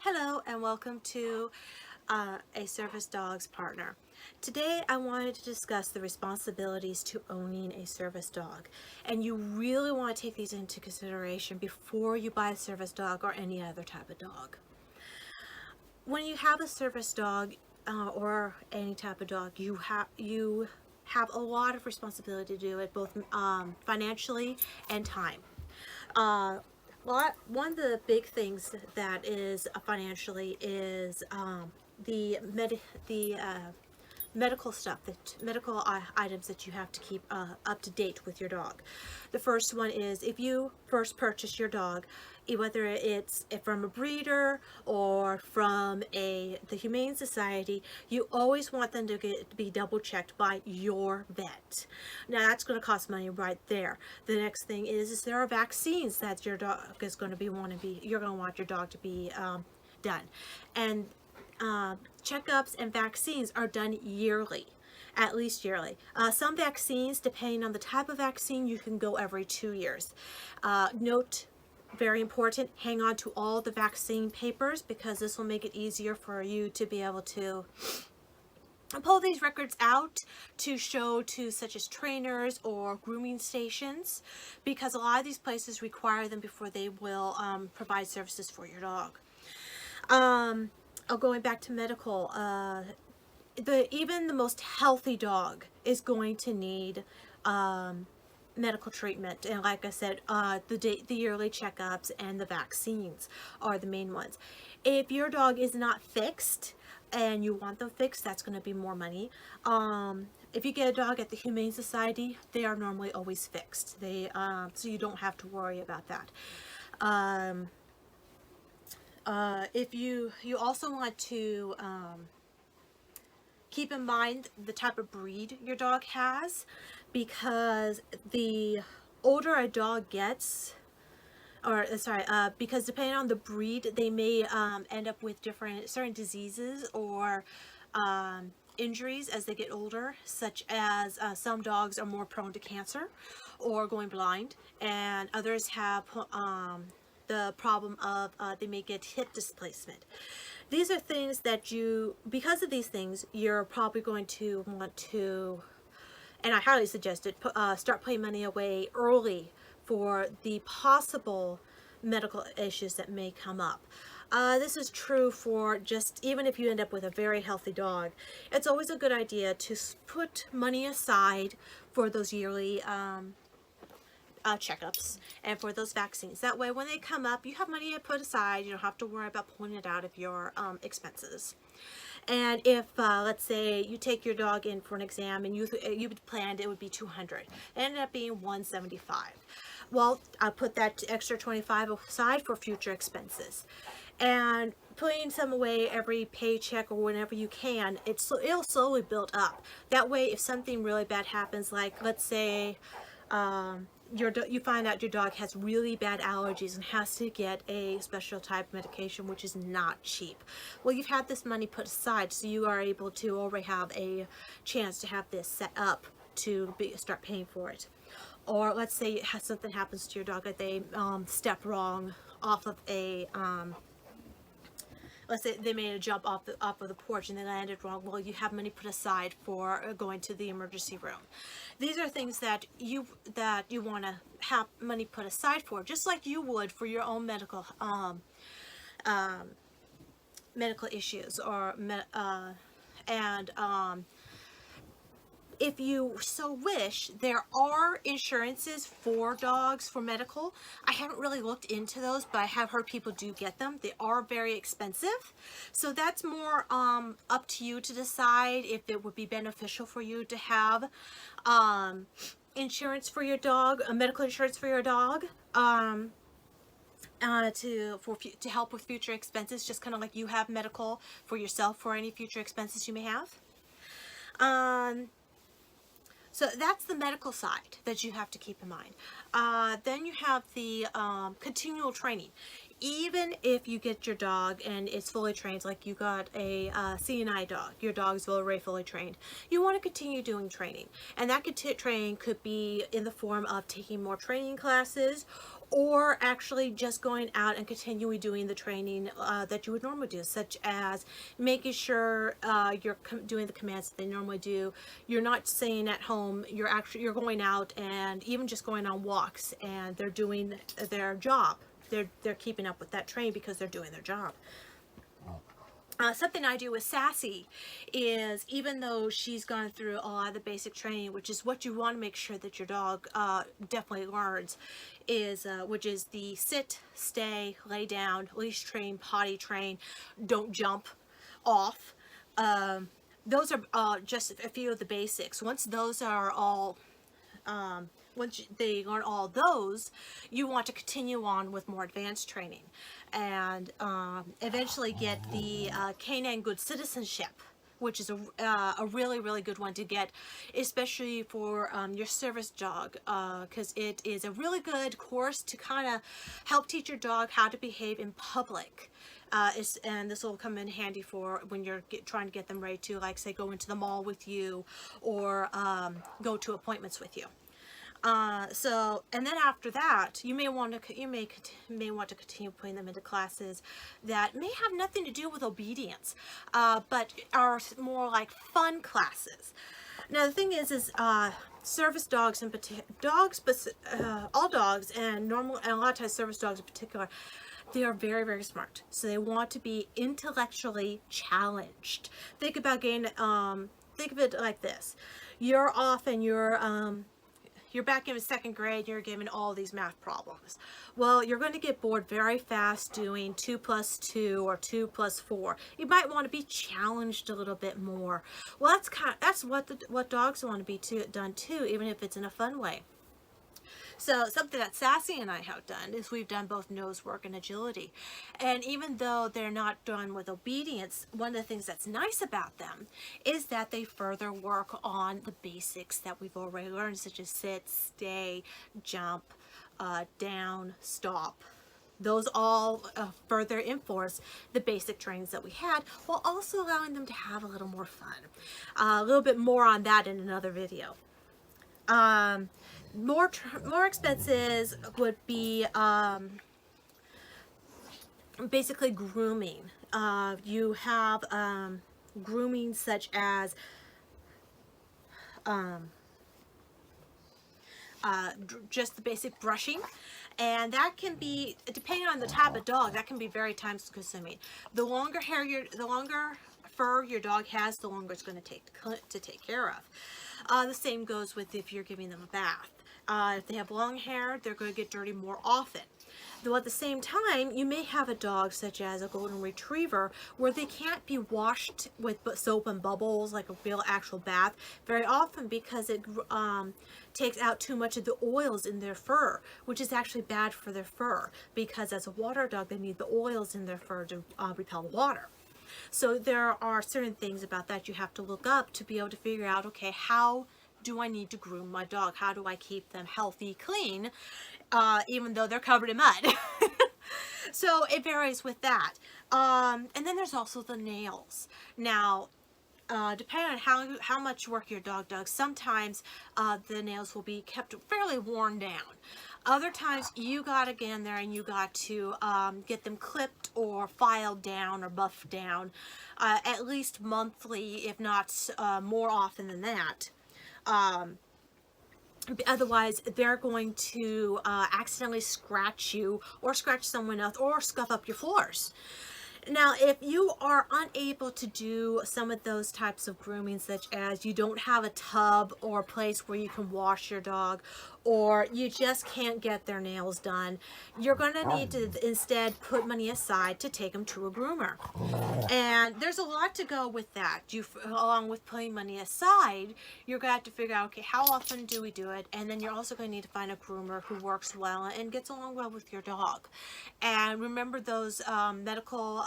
Hello and welcome to A Service Dog's Partner. Today I wanted to discuss the responsibilities to owning a service dog, and you really want to take these into consideration before you buy a service dog or any other type of dog. When you have a service dog or any type of dog, you have a lot of responsibility to do it, both financially and time. Uh, One of the big things that is financially is the medical stuff, that medical items that you have to keep up to date with your dog. The first one is if you first purchase your dog, whether it's from a breeder or from the Humane Society, you always want them to be double checked by your vet. Now that's going to cost money right there. The next thing is there are vaccines that your dog is going to you're going to want your dog to be done, and checkups and vaccines are done yearly, at least yearly. Some vaccines, depending on the type of vaccine, you can go every 2 years. Note, very important, hang on to all the vaccine papers, because this will make it easier for you to be able to pull these records out to show to such as trainers or grooming stations, because a lot of these places require them before they will provide services for your dog. Going back to medical, even the most healthy dog is going to need medical treatment, and like I said, the yearly checkups and the vaccines are the main ones. If your dog is not fixed and you want them fixed, that's going to be more money. If you get a dog at the Humane Society, they are normally always fixed. So you don't have to worry about that. If you also want to keep in mind the type of breed your dog has, because the older a dog gets, because depending on the breed, they may end up with certain diseases or injuries as they get older, such as some dogs are more prone to cancer or going blind, and others have the problem of they may get hip displacement. These are things that because of these things, you're probably going to want to, and I highly suggest it, start putting money away early for the possible medical issues that may come up. This is true for even if you end up with a very healthy dog. It's always a good idea to put money aside for those yearly checkups and for those vaccines. That way, when they come up, you have money to put aside. You don't have to worry about pulling it out of your expenses. And if let's say you take your dog in for an exam and you planned it would be $200, it ended up being $175. Well, I'll put that extra $25 aside for future expenses, and putting some away every paycheck or whenever you can, it'll slowly build up. That way, if something really bad happens, like let's say you find out your dog has really bad allergies and has to get a special type of medication, which is not cheap. Well, you've had this money put aside, so you are able to already have a chance to have this set up to start paying for it. Or let's say something happens to your dog, that they step wrong off of let's say they made a jump off of the porch and they landed wrong. Well, you have money put aside for going to the emergency room. These are things that you want to have money put aside for, just like you would for your own medical issues, or if you so wish, there are insurances for dogs for medical. I haven't really looked into those, but I have heard people do get them. They are very expensive, so that's more up to you to decide if it would be beneficial for you to have insurance for your dog, medical insurance for your dog, to help with future expenses, just kind of like you have medical for yourself for any future expenses you may have. So that's the medical side that you have to keep in mind. Then you have the continual training. Even if you get your dog and it's fully trained, like you got a Sassy and I dog, your dog's already fully trained, you want to continue doing training. And that training could be in the form of taking more training classes, or actually just going out and continually doing the training that you would normally do, such as making sure you're doing the commands that they normally do. You're not staying at home. You're going out, and even just going on walks, and they're doing their job. They're keeping up with that training because they're doing their job. Something I do with Sassy is, even though she's gone through a lot of the basic training, which is what you want to make sure that your dog definitely learns, is which is the sit, stay, lay down, leash train, potty train, don't jump off. Those are just a few of the basics. Once those are all once they learn all those, you want to continue on with more advanced training, and eventually get the Canine Good Citizenship, which is a really, really good one to get, especially for your service dog, because it is a really good course to kind of help teach your dog how to behave in public. And this will come in handy for when you're trying to get them ready to, like, say, go into the mall with you, or go to appointments with you. And then after that, you may want to continue putting them into classes that may have nothing to do with obedience, but are more like fun classes. Now the thing is service dogs in particular, all dogs, and a lot of times service dogs in particular, they are very, very smart. So they want to be intellectually challenged. Think of it like this: you're off and you're back in second grade, you're given all these math problems. Well, you're going to get bored very fast doing 2 plus 2 or 2 plus 4. You might want to be challenged a little bit more. Well, that's what dogs want to be done too, even if it's in a fun way. So something that Sassy and I have done is we've done both nose work and agility. And even though they're not done with obedience, one of the things that's nice about them is that they further work on the basics that we've already learned, such as sit, stay, jump, down, stop. Those all further enforce the basic trainings that we had, while also allowing them to have a little more fun. A little bit more on that in another video. More expenses would be basically grooming. You have grooming such as just the basic brushing, and that can be, depending on the type of dog, that can be very time consuming. The longer fur your dog has, the longer it's going to take care of. The same goes with if you're giving them a bath. If they have long hair, they're going to get dirty more often. Though at the same time, you may have a dog such as a golden retriever where they can't be washed with soap and bubbles like a real actual bath very often, because it takes out too much of the oils in their fur, which is actually bad for their fur, because as a water dog, they need the oils in their fur to repel the water. So there are certain things about that you have to look up to be able to figure out, okay, how do I need to groom my dog? How do I keep them healthy, clean, even though they're covered in mud? So it varies with that. And then there's also the nails. Now, depending on how much work your dog does, sometimes the nails will be kept fairly worn down. Other times you gotta get in there and you got to get them clipped or filed down or buffed down at least monthly, if not more often than that. Otherwise, they're going to accidentally scratch you or scratch someone else or scuff up your floors. Now, if you are unable to do some of those types of grooming, such as you don't have a tub or a place where you can wash your dog, or you just can't get their nails done, you're going to need to instead put money aside to take them to a groomer. And there's a lot to go with that. Along with putting money aside, you're going to have to figure out, okay, how often do we do it? And then you're also going to need to find a groomer who works well and gets along well with your dog. And remember those medical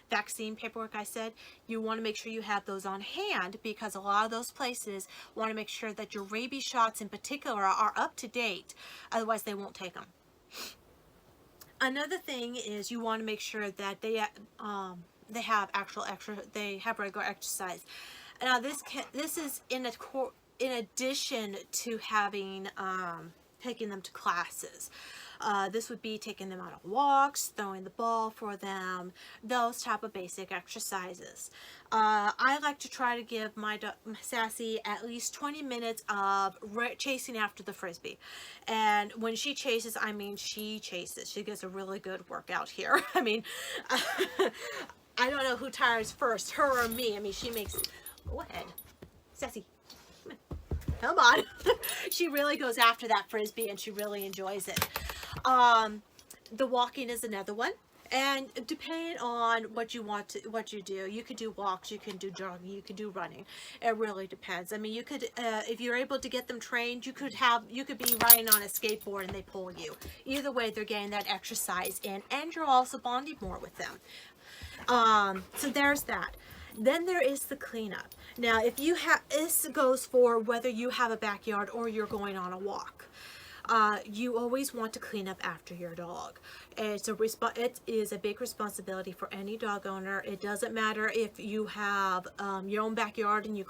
vaccine paperwork I said? You want to make sure you have those on hand, because a lot of those places want to make sure that your rabies shots in particular are up to date. Otherwise, they won't take them. Another thing is you want to make sure that they have regular exercise. Now, this is in addition to having taking them to classes. This would be taking them on walks, throwing the ball for them, those type of basic exercises. I like to try to give my Sassy at least 20 minutes of chasing after the frisbee. And when she chases, I mean she chases. She gets a really good workout here. I mean, I don't know who tires first, her or me. I mean, she makes... Go ahead. Sassy. Come on. She really goes after that frisbee and she really enjoys it. The walking is another one. And depending on what you want to, what you do, you could do walks, you can do jogging, you can do running. It really depends. I mean, you could, if you're able to get them trained, you could be riding on a skateboard and they pull you. Either way, they're getting that exercise in, and you're also bonding more with them. So there's that. Then there is the cleanup. Now, if you have, this goes for whether you have a backyard or you're going on a walk. You always want to clean up after your dog. It is a big responsibility for any dog owner. It doesn't matter if you have your own backyard and you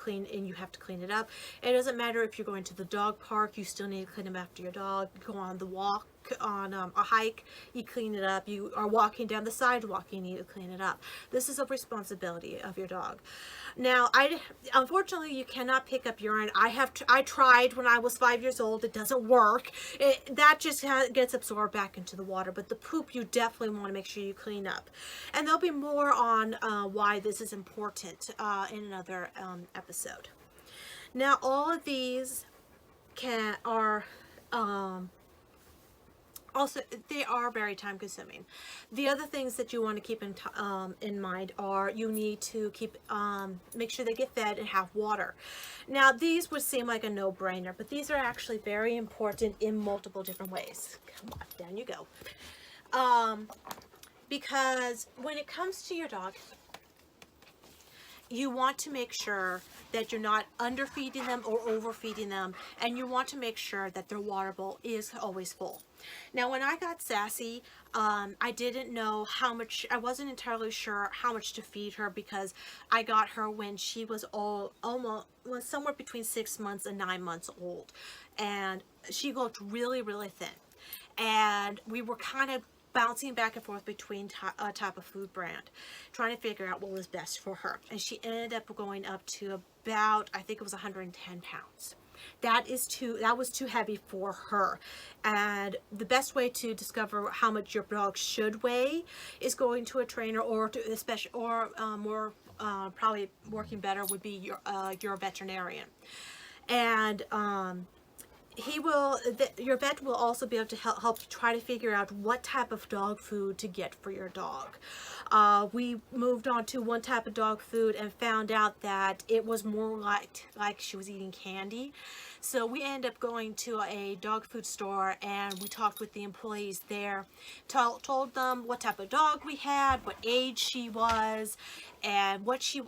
have to clean it up. It doesn't matter if you're going to the dog park, you still need to clean up after your dog. You go on the walk, on a hike, you clean it up. You are walking down the sidewalk, you need to clean it up. This is a responsibility of your dog. Now, unfortunately, you cannot pick up urine. I tried when I was 5 years old. It doesn't work. That just gets absorbed back into the water. But the poop, you definitely want to make sure you clean up. And there'll be more on why this is important in another episode. Now, all of these are also, they are very time consuming. The other things that you want to keep in mind are you need to make sure they get fed and have water. Now, these would seem like a no-brainer, but these are actually very important in multiple different ways. Come on, down you go. Because when it comes to your dog, you want to make sure that you're not underfeeding them or overfeeding them, and you want to make sure that their water bowl is always full. Now, when I got Sassy, I didn't know how much, I wasn't entirely sure how much to feed her, because I got her when she was somewhere between 6 months and 9 months old, and she looked really, really thin, and we were kind of bouncing back and forth between a type of food brand, trying to figure out what was best for her. And she ended up going up to about, I think it was 110 pounds. That was too heavy for her. And the best way to discover how much your dog should weigh is going to a trainer, or more probably working better would be your veterinarian. And your vet will also be able to help you try to figure out what type of dog food to get for your dog. We moved on to one type of dog food and found out that it was more like she was eating candy. So we ended up going to a dog food store, and we talked with the employees there, told them what type of dog we had, what age she was, and what she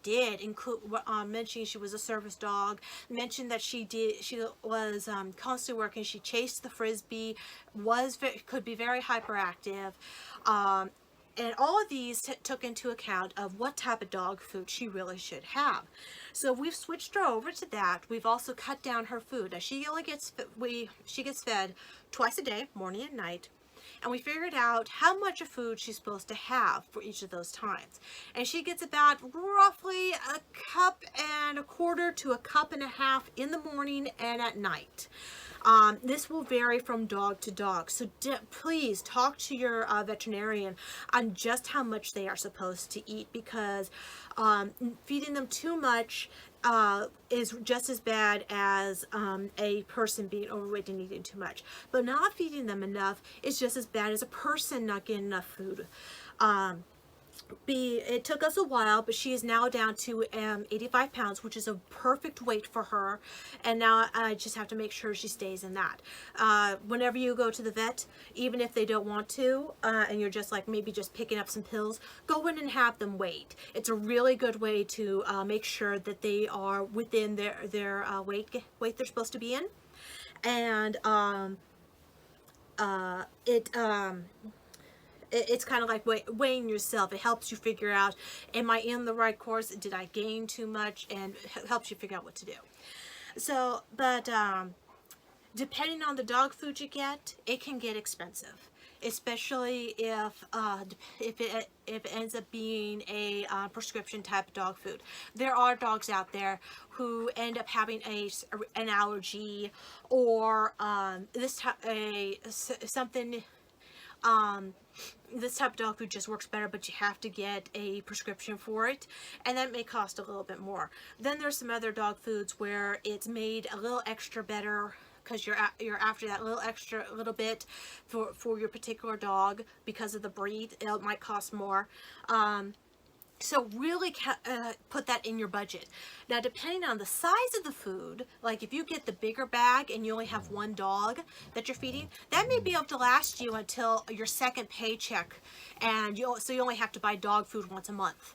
did, mentioning she was a service dog, mentioned that she was constantly working, she chased the frisbee, could be very hyperactive, and all of these took into account of what type of dog food she really should have. So we've switched her over to that. We've also cut down her food. Now, she gets fed twice a day, morning and night. And we figured out how much of food she's supposed to have for each of those times. And she gets about roughly 1.25 cups to 1.5 cups in the morning and at night. This will vary from dog to dog, so please talk to your veterinarian on just how much they are supposed to eat, because feeding them too much is just as bad as a person being overweight and eating too much. But not feeding them enough is just as bad as a person not getting enough food. It took us a while, but she is now down to 85 pounds, which is a perfect weight for her. And now I just have to make sure she stays in that. Whenever you go to the vet, even if they don't want to, and you're just like maybe just picking up some pills, go in and have them weighed. It's a really good way to make sure that they are within their weight they're supposed to be in. And it's kind of like weighing yourself. It helps you figure out, am I in the right course? Did I gain too much? And helps you figure out what to do. So, but depending on the dog food you get, it can get expensive, especially if it ends up being a prescription type of dog food. There are dogs out there who end up having an allergy, or something. This type of dog food just works better, but you have to get a prescription for it, and that may cost a little bit more. Then there's some other dog foods where it's made a little extra better because you're after that little bit for your particular dog because of the breed. It might cost more. So really put that in your budget. Now, depending on the size of the food, like if you get the bigger bag and you only have one dog that you're feeding, that may be able to last you until your second paycheck, and so you only have to buy dog food once a month,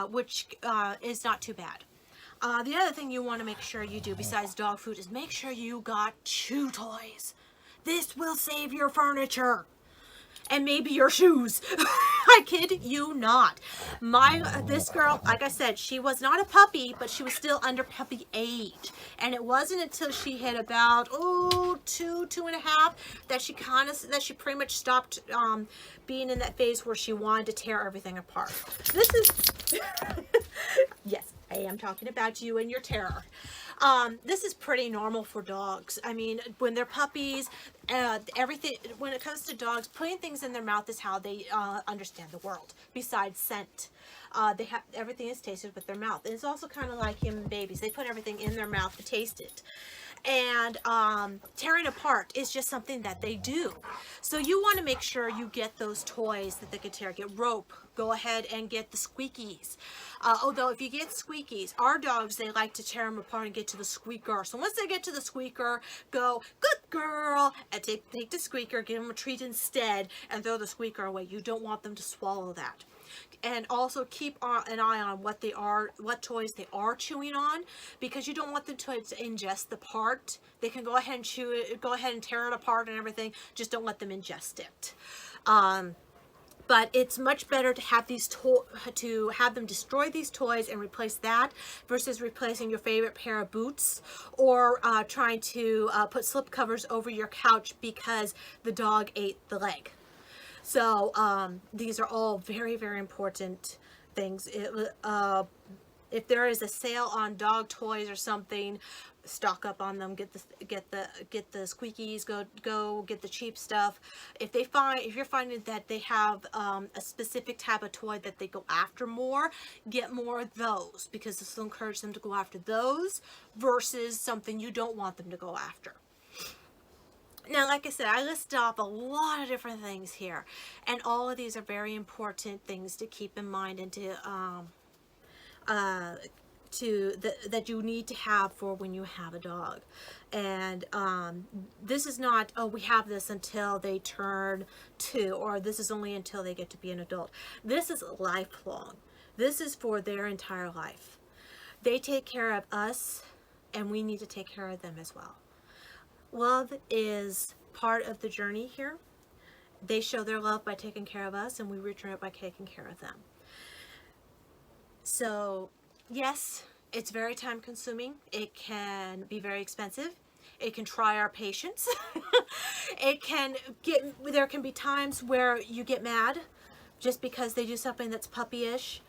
which is not too bad. The other thing you want to make sure you do besides dog food is make sure you got chew toys. This will save your furniture. And maybe your shoes. I kid you not. This girl, like I said, she was not a puppy, but she was still under puppy age. And it wasn't until she hit about 2.5 that she pretty much stopped being in that phase where she wanted to tear everything apart. This is yes, I am talking about you and your terror. This is pretty normal for dogs. I mean, when they're puppies, everything, when it comes to dogs, putting things in their mouth is how they understand the world, besides scent. Everything is tasted with their mouth. And it's also kind of like human babies. They put everything in their mouth to taste it. And tearing apart is just something that they do. So you want to make sure you get those toys that they can tear. Get rope. Go ahead and get the squeakies. Although if you get squeakies, our dogs, they like to tear them apart and get to the squeaker. So once they get to the squeaker, go, good girl, and take the squeaker, give them a treat instead, and throw the squeaker away. You don't want them to swallow that. And also keep an eye on what toys they are chewing on, because you don't want them to ingest the part. They can go ahead and chew it, go ahead and tear it apart and everything. Just don't let them ingest it. But it's much better to have have them destroy these toys and replace that versus replacing your favorite pair of boots, or trying to put slip covers over your couch because the dog ate the leg. So these are all very, very important things. If there is a sale on dog toys or something, stock up on them. Get the squeakies. Go get the cheap stuff. If you're finding that they have a specific type of toy that they go after more, get more of those, because this will encourage them to go after those versus something you don't want them to go after. Now, like I said, I listed off a lot of different things here, and all of these are very important things to keep in mind and that you need to have for when you have a dog. And this is not, we have this until they turn 2, or this is only until they get to be an adult. This is lifelong. This is for their entire life. They take care of us, and we need to take care of them as well. Love is part of the journey here. They show their love by taking care of us, and we return it by taking care of them. So, yes, it's very time consuming. It can be very expensive. It can try our patience. There can be times where you get mad just because they do something that's puppyish.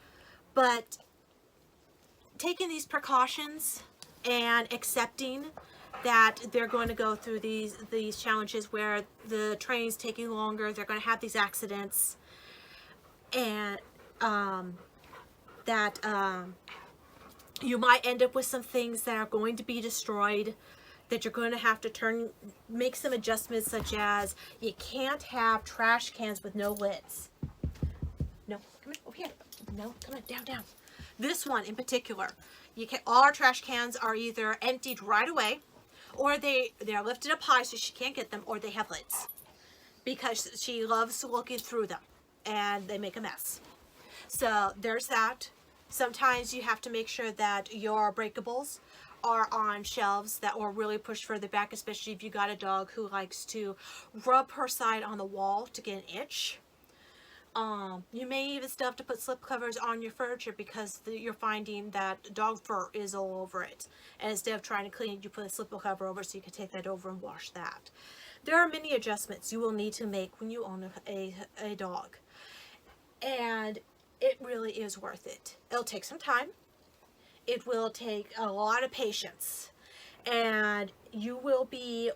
But taking these precautions and accepting that they're going to go through these challenges where the training's taking longer, they're going to have these accidents, and that you might end up with some things that are going to be destroyed, that you're going to have to make some adjustments, such as you can't have trash cans with no lids. No, come on, over here. No, come on, down. This one in particular, all our trash cans are either emptied right away, or they're lifted up high so she can't get them, or they have lids because she loves looking through them and they make a mess. So there's that. Sometimes you have to make sure that your breakables are on shelves that are really pushed further back, especially if you got a dog who likes to rub her side on the wall to get an itch. You may even still have to put slip covers on your furniture because you're finding that dog fur is all over it. And instead of trying to clean it, you put a slip cover over so you can take that over and wash that. There are many adjustments you will need to make when you own a dog. And it really is worth it. It'll take some time. It will take a lot of patience. And you will be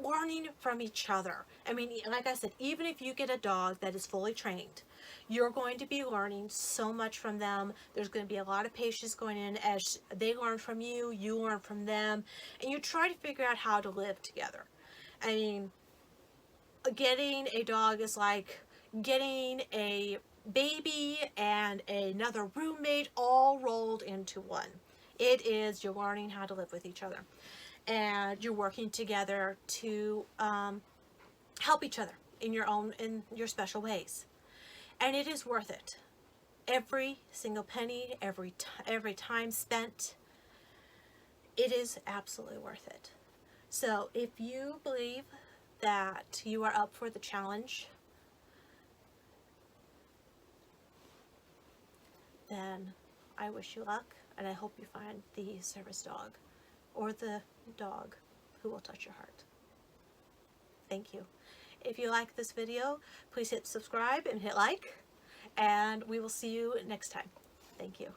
learning from each other. I mean, like I said, even if you get a dog that is fully trained, you're going to be learning so much from them. There's going to be a lot of patience going in as they learn from you, you learn from them, and you try to figure out how to live together. I mean, getting a dog is like getting a baby and another roommate all rolled into one. It is, you're learning how to live with each other. And you're working together to help each other in your special ways, and it is worth it. Every single penny, every time spent, it is absolutely worth it. So if you believe that you are up for the challenge, then I wish you luck, and I hope you find the service dog or the dog who will touch your heart. Thank you. If you like this video, please hit subscribe and hit like, and we will see you next time. Thank you.